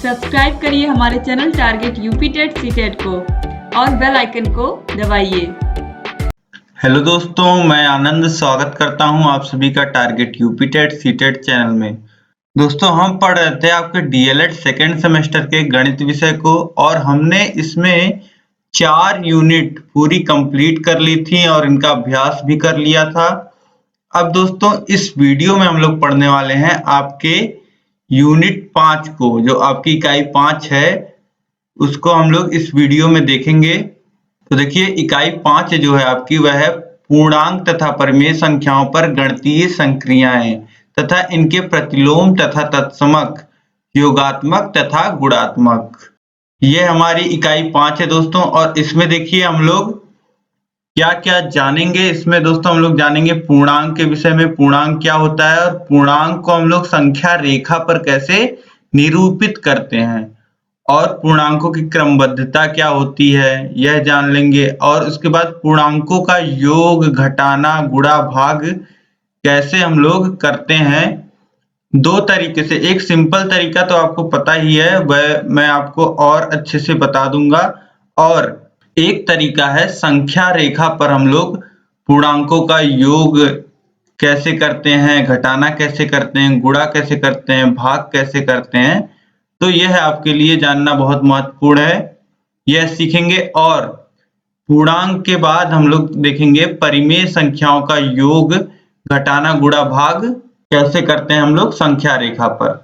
Subscribe करिए हमारे channel target UP TET CTET को और बेल आइकन को दबाइए। हेलो दोस्तों, मैं आनंद स्वागत करता हूं आप सभी का target UP TET CTET channel में। दोस्तों, हम पढ़ रहे थे आपके डीएलएड सेकेंड सेमेस्टर के गणित विषय को और हमने इसमें 4 यूनिट पूरी कंप्लीट कर ली थी और इनका अभ्यास भी कर लिया था। अब दोस्तों, इस वीडियो में हम लोग पढ़ने वाले हैं आपके यूनिट 5 को, जो आपकी इकाई 5 है, उसको हम लोग इस वीडियो में देखेंगे। तो देखिए, इकाई 5 जो है आपकी, वह है पूर्णांक तथा परिमेय संख्याओं पर गणितीय संक्रियाएं तथा इनके प्रतिलोम तथा तत्समक, योगात्मक तथा गुणात्मक। ये हमारी इकाई 5 है दोस्तों। और इसमें देखिए हम लोग क्या क्या जानेंगे। इसमें दोस्तों हम लोग जानेंगे पूर्णांक के विषय में, पूर्णांक क्या होता है और पूर्णांक को हम लोग संख्या रेखा पर कैसे निरूपित करते हैं, और पूर्णांकों की क्रमबद्धता क्या होती है यह जान लेंगे। और उसके बाद पूर्णांकों का योग, घटाना, गुणा, भाग कैसे हम लोग करते हैं। 2 तरीके से, एक सिंपल तरीका तो आपको पता ही है, वह मैं आपको और अच्छे से बता दूंगा, और एक तरीका है संख्या रेखा पर हम लोग पूर्णांकों का योग कैसे करते हैं, घटाना कैसे करते हैं, गुणा कैसे करते हैं, भाग कैसे करते हैं। तो यह आपके लिए जानना बहुत महत्वपूर्ण है, यह सीखेंगे। और पूर्णांक के बाद हम लोग देखेंगे परिमेय संख्याओं का योग, घटाना, गुणा, भाग कैसे करते हैं हम लोग संख्या रेखा पर।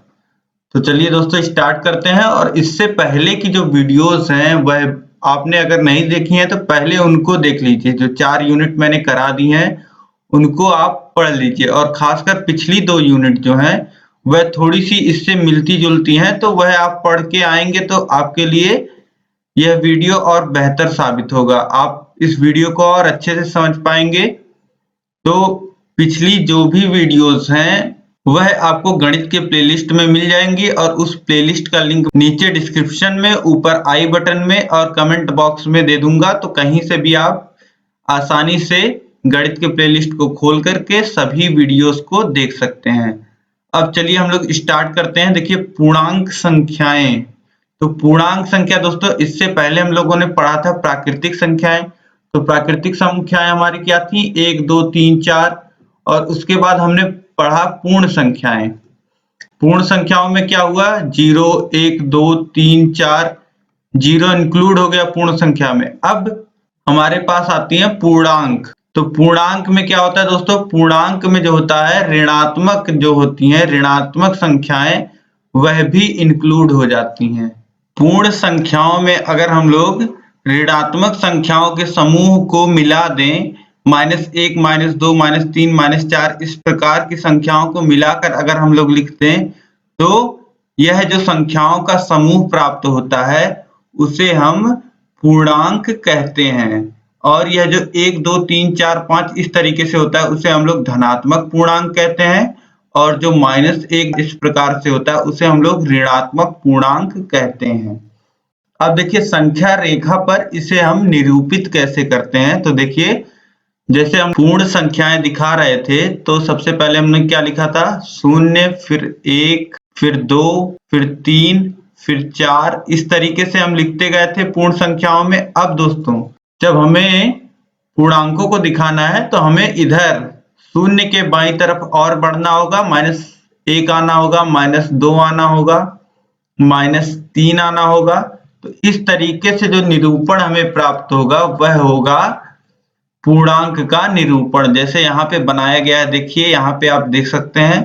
तो चलिए दोस्तों स्टार्ट करते हैं। और इससे पहले की जो वीडियोस हैं वह आपने अगर नहीं देखी हैं तो पहले उनको देख लीजिए। जो 4 यूनिट मैंने करा दी हैं उनको आप पढ़ लीजिए, और खासकर पिछली 2 यूनिट जो हैं वह थोड़ी सी इससे मिलती जुलती हैं, तो वह आप पढ़ के आएंगे तो आपके लिए यह वीडियो और बेहतर साबित होगा। आप इस वीडियो को और अच्छे से समझ पाएंगे। तो पिछली जो भी वीडियोस हैं वह आपको गणित के प्लेलिस्ट में मिल जाएंगी, और उस प्लेलिस्ट का लिंक नीचे डिस्क्रिप्शन में, ऊपर आई बटन में और कमेंट बॉक्स में दे दूंगा। तो कहीं से भी आप आसानी से गणित के प्लेलिस्ट को खोल करके सभी वीडियोस को देख सकते हैं। अब चलिए हम लोग स्टार्ट करते हैं। देखिए, पूर्णांक संख्याएं। तो पूर्णांक संख्या दोस्तों, इससे पहले हम लोगों ने पढ़ा था प्राकृतिक संख्याएं। तो प्राकृतिक संख्याएं हमारी क्या थी, 1 2 3 4। और उसके बाद हमने पढ़ा पूर्ण संख्याएं। पूर्ण संख्याओं में क्या हुआ, 0 1 2 3 4, 0 इंक्लूड हो गया पूर्ण संख्या में। अब हमारे पास आती है पूर्णांक। तो पूर्णांक में क्या होता है दोस्तों, पूर्णांक में जो होता है ऋणात्मक, जो होती हैं ऋणात्मक संख्याएं, वह भी इंक्लूड हो जाती हैं। पूर्ण संख्याओं में अगर हम लोग ऋणात्मक संख्याओं के समूह को मिला दें, -1 -2 -3 -4, इस प्रकार की संख्याओं को मिलाकर अगर हम लोग लिखते हैं तो यह जो संख्याओं का समूह प्राप्त होता है उसे हम पूर्णांक कहते हैं। और यह जो 1 2 3 4 5 इस तरीके से होता है उसे हम लोग धनात्मक पूर्णांक कहते हैं, और जो -1 इस प्रकार से होता है उसे हम लोग ऋणात्मक पूर्णांक कहते हैं। अब देखिए, संख्या रेखा पर इसे हम निरूपित कैसे करते हैं। तो देखिए, जैसे हम पूर्ण संख्याएं दिखा रहे थे तो सबसे पहले हमने क्या लिखा था, 0, फिर 1, फिर 2, फिर 3, फिर 4, इस तरीके से हम लिखते गए थे पूर्ण संख्याओं में। अब दोस्तों, जब हमें पूर्णांकों को दिखाना है तो हमें इधर 0 के बाईं तरफ और बढ़ना होगा, -1 आना होगा, -2 आना होगा, -3 आना होगा। तो इस तरीके से जो निरूपण हमें प्राप्त होगा वह होगा पूर्णांक का निरूपण। जैसे यहाँ पे बनाया गया है, देखिए यहाँ पे आप देख सकते हैं,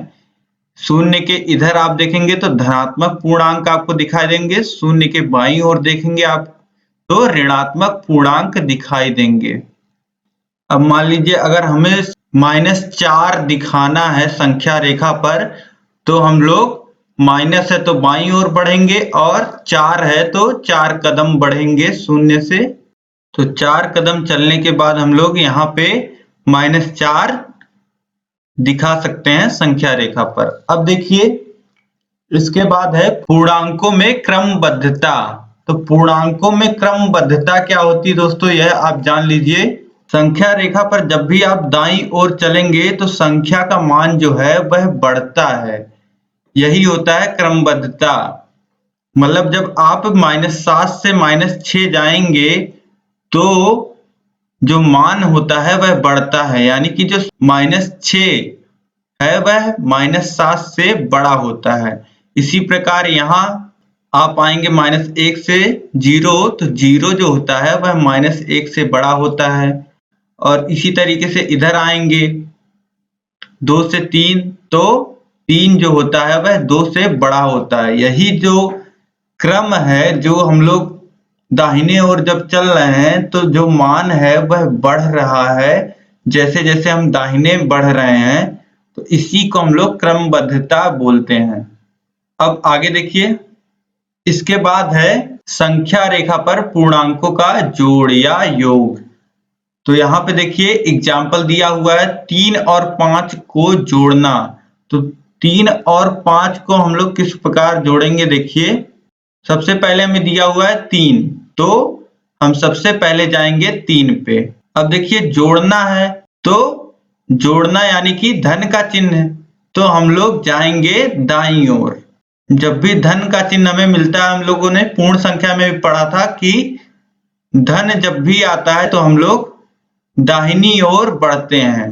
0 के इधर आप देखेंगे तो धनात्मक पूर्णांक आपको दिखाई देंगे, 0 के बाईं ओर देखेंगे आप तो ऋणात्मक पूर्णांक दिखाई देंगे। अब मान लीजिए अगर हमें -4 दिखाना है संख्या रेखा पर, तो हम लोग माइनस है तो बाईं ओर बढ़ेंगे, और 4 है तो 4 कदम बढ़ेंगे 0 से। तो 4 कदम चलने के बाद हम लोग यहाँ पे -4 दिखा सकते हैं संख्या रेखा पर। अब देखिए, इसके बाद है पूर्णांकों में क्रमबद्धता। तो पूर्णांकों में क्रमबद्धता क्या होती है दोस्तों, यह आप जान लीजिए। संख्या रेखा पर जब भी आप दाईं ओर चलेंगे तो संख्या का मान जो है वह बढ़ता है, यही होता है क्रमबद्धता। मतलब जब आप -7 से -6 जाएंगे तो जो मान होता है वह बढ़ता है, यानी कि जो -6 है वह -7 से बड़ा होता है। इसी प्रकार यहाँ आप आएंगे -1 से 0, तो 0 जो होता है वह -1 से बड़ा होता है। और इसी तरीके से इधर आएंगे 2 से 3, तो 3 जो होता है वह 2 से बड़ा होता है। यही जो क्रम है, जो हम लोग दाहिने ओर जब चल रहे हैं तो जो मान है वह बढ़ रहा है। जैसे जैसे हम दाहिने बढ़ रहे हैं तो इसी को हम लोग क्रमबद्धता बोलते हैं। अब आगे देखिए, इसके बाद है संख्या रेखा पर पूर्णांकों का जोड़ या योग। तो यहाँ पे देखिए एग्जाम्पल दिया हुआ है 3 और 5 को जोड़ना। तो 3 और 5 को हम लोग किस प्रकार जोड़ेंगे, देखिए सबसे पहले हमें दिया हुआ है 3, तो हम सबसे पहले जाएंगे 3 पे। अब देखिए जोड़ना है, तो जोड़ना यानी कि धन का चिन्ह है, तो हम लोग जाएंगे दाईं ओर। जब भी धन का चिन्ह हमें मिलता है, हम लोगों ने पूर्ण संख्या में भी पढ़ा था कि धन जब भी आता है तो हम लोग दाहिनी ओर बढ़ते हैं।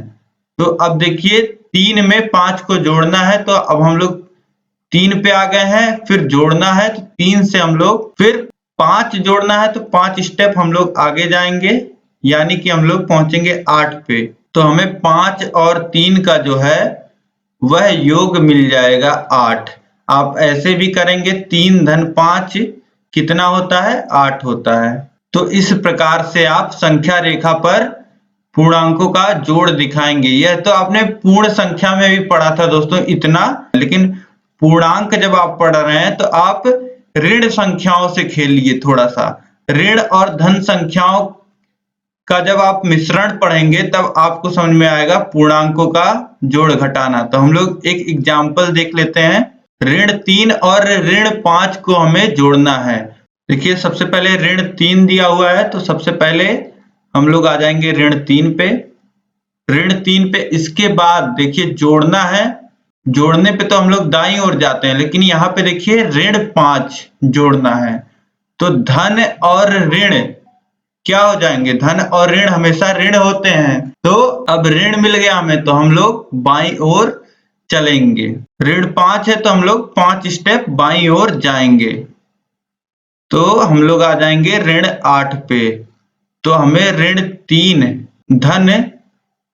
तो अब देखिए 3 में 5 को जोड़ना है, तो अब हम लोग 3 पे आ गए हैं, फिर जोड़ना है तो 3 से हम लोग फिर 5 जोड़ना है, तो 5 स्टेप हम लोग आगे जाएंगे, यानी कि हम लोग पहुंचेंगे 8 पे। तो हमें 5 और 3 का जो है वह योग मिल जाएगा 8। आप ऐसे भी करेंगे 3 धन 5 कितना होता है, 8 होता है। तो इस प्रकार से आप संख्या रेखा पर पूर्णांकों का जोड़ दिखाएंगे। यह तो आपने पूर्ण संख्या में भी पढ़ा था दोस्तों इतना, लेकिन पूर्णांक जब आप पढ़ रहे हैं तो आप ऋण संख्याओं से खेलिए थोड़ा सा। ऋण और धन संख्याओं का जब आप मिश्रण पढ़ेंगे तब आपको समझ में आएगा पूर्णांकों का जोड़ घटाना। तो हम लोग एक एग्जाम्पल देख लेते हैं। ऋण 3 और ऋण 5 को हमें जोड़ना है। देखिए सबसे पहले ऋण 3 दिया हुआ है, तो सबसे पहले हम लोग आ जाएंगे ऋण 3 पे। ऋण 3 पे इसके बाद देखिए जोड़ना है। जोड़ने पे तो हम लोग दाईं ओर जाते हैं, लेकिन यहाँ पे देखिए ऋण 5 जोड़ना है। तो धन और ऋण क्या हो जाएंगे, धन और ऋण हमेशा ऋण होते हैं। तो अब ऋण मिल गया हमें, तो हम लोग बाईं ओर चलेंगे। ऋण 5 है तो हम लोग 5 स्टेप बाईं ओर जाएंगे, तो हम लोग आ जाएंगे ऋण 8 पे। तो हमें ऋण 3 धन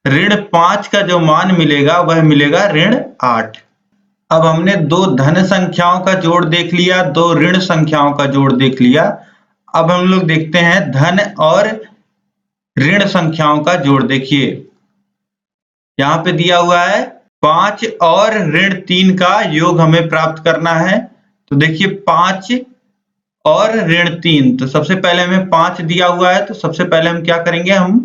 ऋण 5 का जो मान मिलेगा वह मिलेगा ऋण 8। अब हमने 2 धन संख्याओं का जोड़ देख लिया, 2 ऋण संख्याओं का जोड़ देख लिया। अब हम लोग देखते हैं धन और ऋण संख्याओं का जोड़। देखिए यहाँ पे दिया हुआ है 5 और ऋण 3 का योग हमें प्राप्त करना है। तो देखिए 5 और ऋण 3, तो सबसे पहले हमें 5 दिया हुआ है, तो सबसे पहले हम क्या करेंगे, हम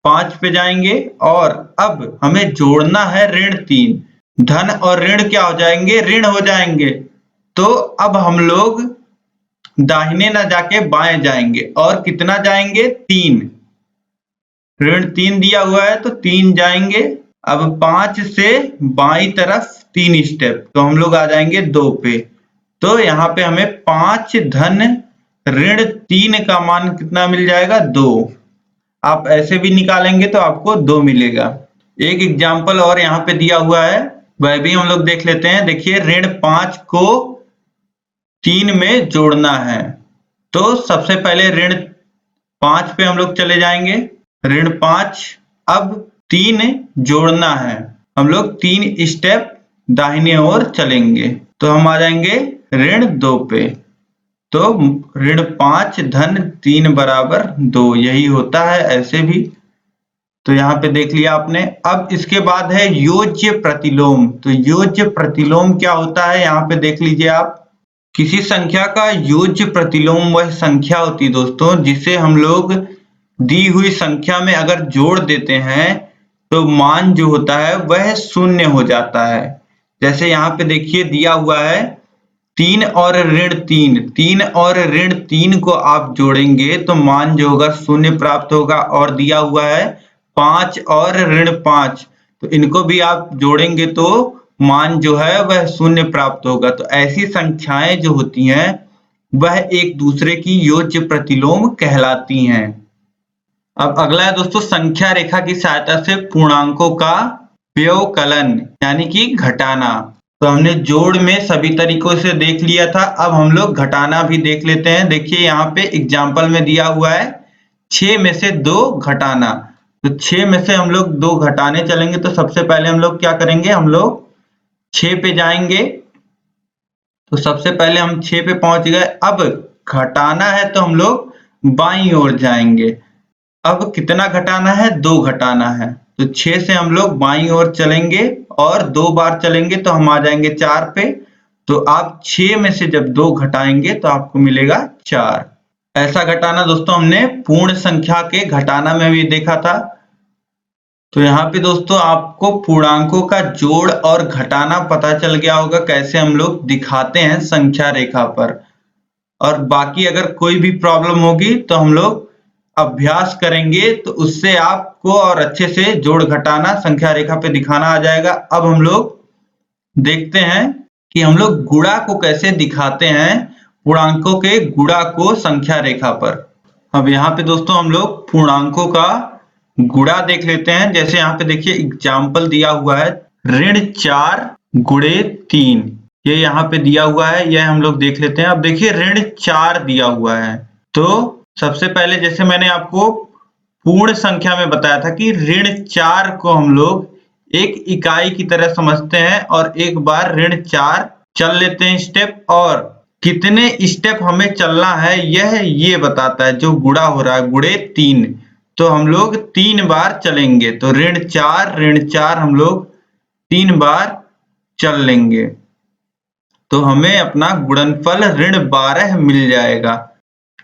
5 पे जाएंगे और अब हमें जोड़ना है ऋण 3। धन और ऋण क्या हो जाएंगे, ऋण हो जाएंगे। तो अब हम लोग दाहिने ना जाके बाएं जाएंगे, और कितना जाएंगे, 3। ऋण 3 दिया हुआ है तो 3 जाएंगे। अब 5 से बाईं तरफ 3 स्टेप, तो हम लोग आ जाएंगे 2 पे। तो यहाँ पे हमें 5 धन ऋण 3 का मान कितना मिल जाएगा, 2। आप ऐसे भी निकालेंगे तो आपको 2 मिलेगा। एक एग्जाम्पल और यहाँ पे दिया हुआ है, वह भी हम लोग देख लेते हैं। देखिए ऋण 5 को 3 में जोड़ना है, तो सबसे पहले ऋण 5 पे हम लोग चले जाएंगे। ऋण 5, अब 3 जोड़ना है, हम लोग 3 स्टेप दाहिने ओर चलेंगे, तो हम आ जाएंगे ऋण 2 पे। तो ऋण 5 धन 3 बराबर 2, यही होता है ऐसे भी। तो यहाँ पे देख लिया आपने। अब इसके बाद है योज्य प्रतिलोम। तो योज्य प्रतिलोम क्या होता है, यहाँ पे देख लीजिए आप। किसी संख्या का योज्य प्रतिलोम वह संख्या होती है दोस्तों जिसे हम लोग दी हुई संख्या में अगर जोड़ देते हैं तो मान जो होता है वह शून्य हो जाता है। जैसे यहाँ पे देखिए दिया हुआ है 3 और ऋण 3, 3 और ऋण 3 को आप जोड़ेंगे तो मान जो होगा शून्य प्राप्त होगा। और दिया हुआ है 5 और ऋण 5, तो इनको भी आप जोड़ेंगे तो मान जो है वह शून्य प्राप्त होगा। तो ऐसी संख्याएं जो होती हैं वह एक दूसरे की योज्य प्रतिलोम कहलाती हैं। अब अगला है दोस्तों संख्या रेखा की सहायता से पूर्णांकों का व्यवकलन यानी कि घटाना। तो हमने जोड़ में सभी तरीकों से देख लिया था, अब हम लोग घटाना भी देख लेते हैं। देखिए यहाँ पे एग्जाम्पल में दिया हुआ है 6 में से 2 घटाना। तो 6 में से हम लोग 2 घटाने चलेंगे तो सबसे पहले हम लोग क्या करेंगे, हम लोग 6 पे जाएंगे। तो सबसे पहले हम 6 पे पहुंच गए। अब घटाना है तो हम लोग बाईं ओर जाएंगे। अब कितना घटाना है, 2 घटाना है। तो 6 से हम लोग बाईं ओर चलेंगे और 2 बार चलेंगे तो हम आ जाएंगे 4 पे। तो आप 6 में से जब 2 घटाएंगे तो आपको मिलेगा 4। ऐसा घटाना दोस्तों हमने पूर्ण संख्या के घटाना में भी देखा था। तो यहाँ पे दोस्तों आपको पूर्णांकों का जोड़ और घटाना पता चल गया होगा कैसे हम लोग दिखाते हैं संख्या रेखा पर। और बाकी अगर कोई भी प्रॉब्लम होगी तो हम लोग अभ्यास करेंगे तो उससे आपको और अच्छे से जोड़ घटाना संख्या रेखा पे दिखाना आ जाएगा। अब हम लोग देखते हैं कि हम लोग गुणा को कैसे दिखाते हैं, पूर्णांकों के गुणा को संख्या रेखा पर। अब यहाँ पे दोस्तों हम लोग पूर्णांकों का गुणा देख लेते हैं। जैसे यहाँ पे देखिए एग्जाम्पल दिया हुआ है ऋण 4 गुणे 3, ये यहाँ पे दिया हुआ है, यह हम लोग देख लेते हैं। अब देखिए ऋण 4 दिया हुआ है तो सबसे पहले जैसे मैंने आपको पूर्ण संख्या में बताया था कि ऋण 4 को हम लोग एक इकाई की तरह समझते हैं और एक बार ऋण 4 चल लेते हैं स्टेप, और कितने स्टेप हमें चलना है यह ये बताता है। जो गुणा हो रहा है गुणे 3, तो हम लोग 3 बार चलेंगे। तो ऋण 4 हम लोग 3 बार चल लेंगे तो हमें अपना गुणनफल ऋण 12 मिल जाएगा।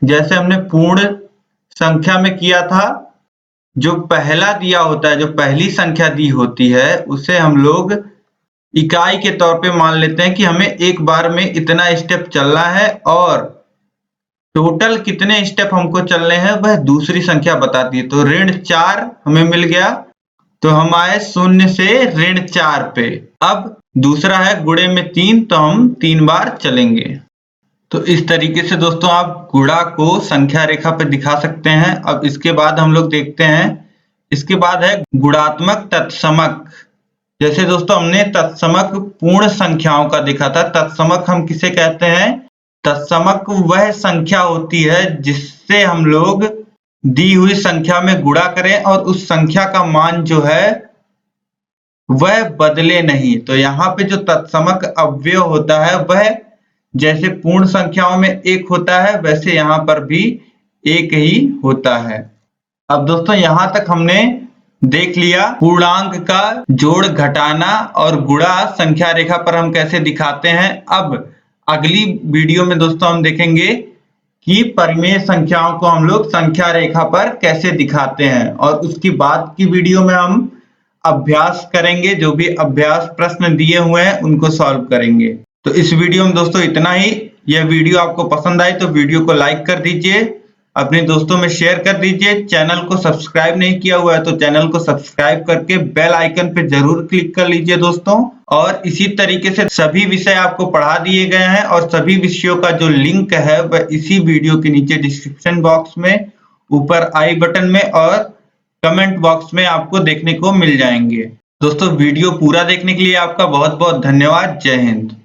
जैसे हमने पूर्ण संख्या में किया था, जो पहला दिया होता है, जो पहली संख्या दी होती है उसे हम लोग इकाई के तौर पे मान लेते हैं कि हमें एक बार में इतना स्टेप चलना है और टोटल कितने स्टेप हमको चलने हैं वह दूसरी संख्या बताती है। तो ऋण 4 हमें मिल गया तो हम आए 0 से ऋण 4 पे। अब दूसरा है गुणे में 3, तो हम 3 बार चलेंगे। तो इस तरीके से दोस्तों आप गुणा को संख्या रेखा पर दिखा सकते हैं। अब इसके बाद हम लोग देखते हैं, इसके बाद है गुणात्मक तत्समक। जैसे दोस्तों हमने तत्समक पूर्ण संख्याओं का देखा था। तत्समक हम किसे कहते हैं, तत्समक वह संख्या होती है जिससे हम लोग दी हुई संख्या में गुणा करें और उस संख्या का मान जो है वह बदले नहीं। तो यहाँ पे जो तत्समक अवयव होता है वह जैसे पूर्ण संख्याओं में 1 होता है वैसे यहाँ पर भी 1 ही होता है। अब दोस्तों यहाँ तक हमने देख लिया पूर्णांक का जोड़ घटाना और गुणा संख्या रेखा पर हम कैसे दिखाते हैं। अब अगली वीडियो में दोस्तों हम देखेंगे कि परिमेय संख्याओं को हम लोग संख्या रेखा पर कैसे दिखाते हैं, और उसकी बाद की वीडियो में हम अभ्यास करेंगे। जो भी अभ्यास प्रश्न दिए हुए हैं उनको सॉल्व करेंगे। तो इस वीडियो में दोस्तों इतना ही। यह वीडियो आपको पसंद आई तो वीडियो को लाइक कर दीजिए, अपने दोस्तों में शेयर कर दीजिए। चैनल को सब्सक्राइब नहीं किया हुआ है तो चैनल को सब्सक्राइब करके बेल आइकन पे जरूर क्लिक कर लीजिए दोस्तों। और इसी तरीके से सभी विषय आपको पढ़ा दिए गए हैं और सभी विषयों का जो लिंक है वह इसी वीडियो के नीचे डिस्क्रिप्शन बॉक्स में, ऊपर आई बटन में और कमेंट बॉक्स में आपको देखने को मिल जाएंगे। दोस्तों वीडियो पूरा देखने के लिए आपका बहुत बहुत धन्यवाद। जय हिंद।